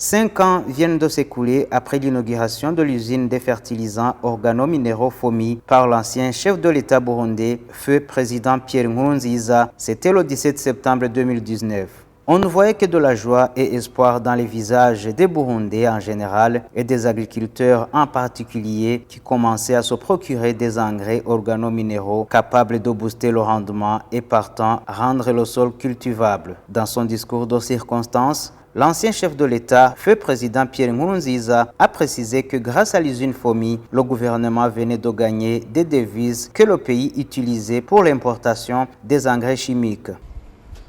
5 ans viennent de s'écouler après l'inauguration de l'usine des fertilisants organominéraux FOMI par l'ancien chef de l'État burundais, feu président Pierre Nkurunziza. C'était le 17 septembre 2019. On ne voyait que de la joie et espoir dans les visages des Burundais en général et des agriculteurs en particulier qui commençaient à se procurer des engrais organominéraux capables de booster le rendement et partant rendre le sol cultivable. Dans son discours de circonstance, l'ancien chef de l'État, feu président Pierre Nkurunziza, a précisé que grâce à l'usine FOMI, le gouvernement venait de gagner des devises que le pays utilisait pour l'importation des engrais chimiques.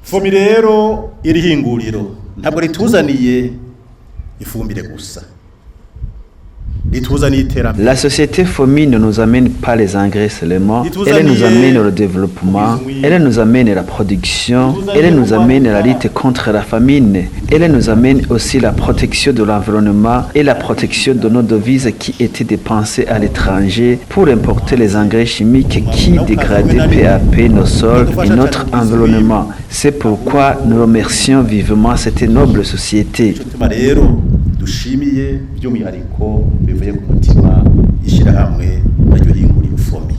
FOMI rero irihinguriro ntabwo rituzaniye ifumbire gusa. La société FOMI ne nous amène pas les engrais seulement, elle nous amène le développement, elle nous amène la production, elle nous amène la lutte contre la famine, elle nous amène aussi la protection de l'environnement et la protection de nos devises qui étaient dépensées à l'étranger pour importer les engrais chimiques qui dégradaient peu à peu nos sols et notre environnement. C'est pourquoi nous remercions vivement cette noble société. Dushimiye by'umwihariko bivuye ku mutima ishyirahamwe naryo hinguriro FOMI.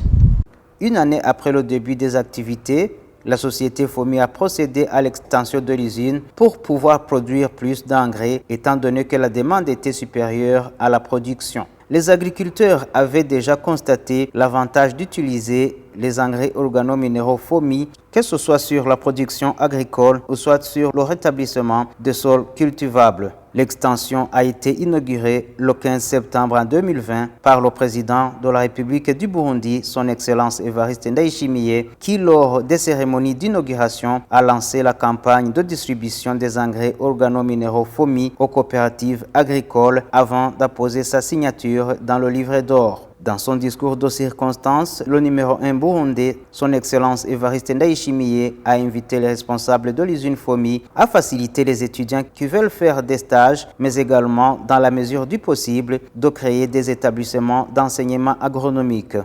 Une année après le début des activités, la société FOMI a procédé à l'extension de l'usine pour pouvoir produire plus d'engrais étant donné que la demande était supérieure à la production. Les agriculteurs avaient déjà constaté l'avantage d'utiliser les engrais organominéraux FOMI, que ce soit sur la production agricole ou soit sur le rétablissement des sols cultivables. L'extension a été inaugurée le 15 septembre 2020 par le président de la République du Burundi, son Excellence Evariste Ndayishimiye, qui lors des cérémonies d'inauguration a lancé la campagne de distribution des engrais organominéraux FOMI aux coopératives agricoles avant d'apposer sa signature dans le livret d'or. Dans son discours de circonstance, le numéro 1 burundais, son Excellence Evariste Ndayishimiye, a invité les responsables de l'usine FOMI à faciliter les étudiants qui veulent faire des stages, mais également, dans la mesure du possible, de créer des établissements d'enseignement agronomique.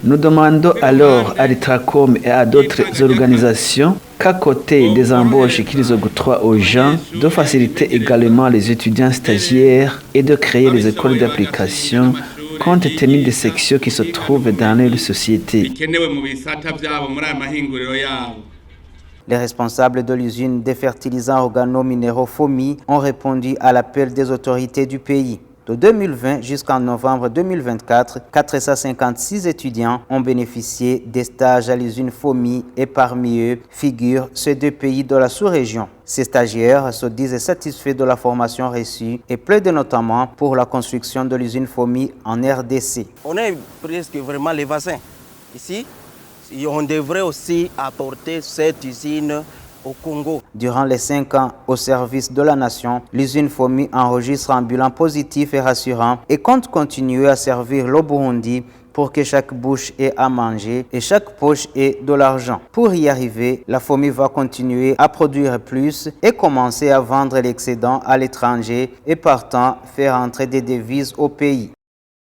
Nous demandons alors à l'ITRACOM et à d'autres organisations qu'à côté des embauches qu'ils octroient aux gens, de faciliter également les étudiants stagiaires et de créer les écoles d'application compte tenu des sections qui se trouvent dans les sociétés. Les responsables de l'usine des fertilisants organominéraux FOMI ont répondu à l'appel des autorités du pays. De 2020 jusqu'en novembre 2024, 456 étudiants ont bénéficié des stages à l'usine FOMI et parmi eux figurent ces deux pays de la sous-région. Ces stagiaires se disent satisfaits de la formation reçue et plaident notamment pour la construction de l'usine FOMI en RDC. On est presque vraiment les voisins ici. Et on devrait aussi apporter cette usine au Congo. Durant les 5 ans au service de la nation, l'usine FOMI enregistre un bilan positif et rassurant et compte continuer à servir le Burundi pour que chaque bouche ait à manger et chaque poche ait de l'argent. Pour y arriver, la FOMI va continuer à produire plus et commencer à vendre l'excédent à l'étranger et partant faire entrer des devises au pays.